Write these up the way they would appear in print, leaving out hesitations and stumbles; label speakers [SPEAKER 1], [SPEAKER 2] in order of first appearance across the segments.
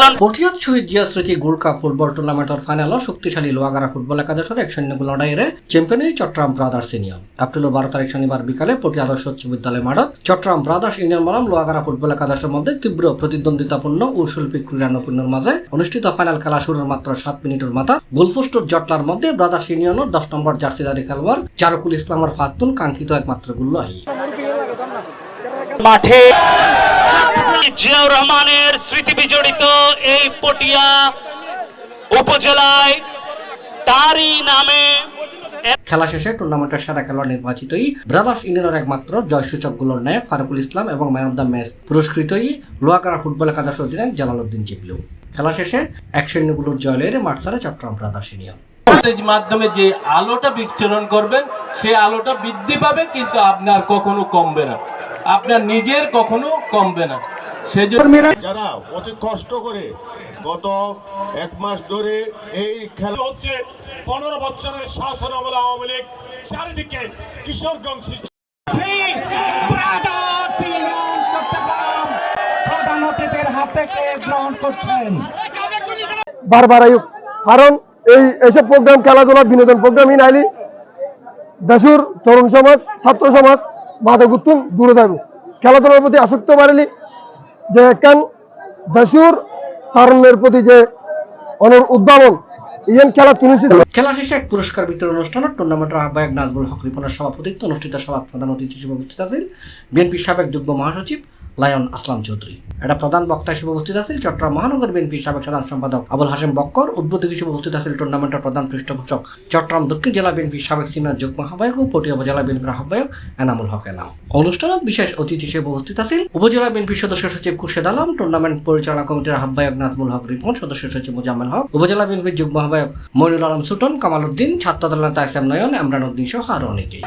[SPEAKER 1] পরিচালন।
[SPEAKER 2] পটিয়াত Shahid Zia Smriti gold cup football টুর্নামেন্টের final শক্তিশালী লোহাগাড়া ফুটবল একাদশের এক সৈন্য লড়াইয়ে champion Chittagong brothers union. April 12 তারিখ শনিবার বিকালে পটিয়া আদর্শ উচ্চ বিদ্যালয় মাঠত চট্টগ্রাম ব্রাদার্স ইউনিয়ন বনাম লোহাগাড়া ফুটবল একাদশের মধ্যে তীব্র প্রতিদ্বন্দ্বিতাপূর্ণ ও শৈল্পিক ক্রীড়া নৈপুণ্যের মাঝে অনুষ্ঠিত ফাইনাল খেলা শুরুর মাত্র 7 মিনিটের মাথা গোলপোস্টের জটলার মধ্যে ব্রাদার্স ইউনিয়নের 10 নম্বর জার্সিধারী খেলোয়াড় জারকুল ইসলামের ফাতুন কাঙ্ক্ষিত একমাত্র গোল আই
[SPEAKER 1] মাঠে জিয়াউর রহমানের স্মৃতি বিজড়িত এই পটিয়া উপজেলায় তারই নামে
[SPEAKER 2] খেলা শেষে টুর্নামেন্টের সেরা খেলোয়াড় নির্বাচিতই ব্রাদার্স ইউনিয়নের একমাত্র জয়সূচক গোলের নায়ক ফারুকুল ইসলাম এবং ম্যান অব দ্য ম্যাচ পুরস্কৃতই লোহাগাড়া ফুটবল একাদশের অধিনায়ক জালালউদ্দিন চিবলু। খেলা শেষে 1-0 গোলের জয় লয়ে মাঠ ছাড়ে চট্টগ্রাম ব্রাদার্স ইউনিয়ন।
[SPEAKER 3] মাধ্যমে যে আলোটা বিচ্ছুরণ করবেন সেই আলোটা বৃদ্ধি পাবে, কিন্তু আপনার কখনো কমবে না, আপনার নিজের কখনো কমবে না।
[SPEAKER 4] যারা অতি কষ্ট করে গত 1 মাস ধরে এই খেলা
[SPEAKER 5] হচ্ছে 15 বছরের শাসন আমলে আওয়ামী লীগ চারিদিকে কিশোরগঞ্জ
[SPEAKER 6] প্রধান অতিথির হাত থেকে গ্রহণ করছেন
[SPEAKER 7] বারবার আয়ুক। কারণ এইসব প্রোগ্রাম খেলাধুলা বিনোদন প্রোগ্রামই নাইলি দেশের তরুণ সমাজ ছাত্র সমাজ মাদকগুত্তুন দূরে থাকবে। খেলাধুলার প্রতি আসক্ত বাড়িলি যে একখান দেশের তরুণের প্রতি যে অনর উদ্ভাবন ইয়েন খেলা তুলেছে।
[SPEAKER 2] খেলা শেষে এক পুরস্কার বিতরণ অনুষ্ঠানে টুর্নামেন্টের আহ্বায়ক নাজমুল হক রিপনের সভাপতিত্বে অনুষ্ঠিত সভায় প্রধান অতিথি হিসেবে উপস্থিত আছেন বিএনপির সাবেক যুগ্ম মহাসচিব লায়ন আসলাম চৌধুরী। এটা প্রধান বক্তা হিসেবে উপস্থিত আছেন চট্টগ্রাম মহানগর বিএনপির সাবেক সাধারণ সম্পাদক আবুল হাশেম বক্কর। উদ্বোধক হিসেবে উপস্থিত আছেন টুর্নামেন্টের প্রধান পৃষ্ঠপোষক চট্টগ্রাম দক্ষিণ জেলা বিএনপির সাবেক সিনিয়র যুগ্ম আহ্বায়ক ও পটিয়া উপজেলা বিএনপির আহ্বায়ক এনামুল হক এনাম। অনুষ্ঠানত বিশেষ অতিথি হিসেবে উপস্থিত আছেন উপজেলা বিএনপির সদস্য সচিব খুরশেদ আলম, টুর্নামেন্ট পরিচালনা কমিটির আহ্বায়ক নাজমুল হক রিপন, সদস্য সচিব মুজাম্মেল হক, উপজেলা বিএনপির যুগ্ম আহ্বায়ক মইনুল আলম সুটন, কামাল উদ্দিন, ছাত্রদল নেতা এস এম নয়ন, ইমরান উদ্দিন সহ আরো অনেকেই।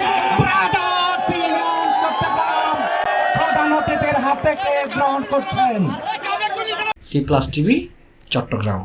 [SPEAKER 6] প্রধান অতিথির হাত থেকে গ্রহণ করছেন।
[SPEAKER 2] C+ TV Chittagong.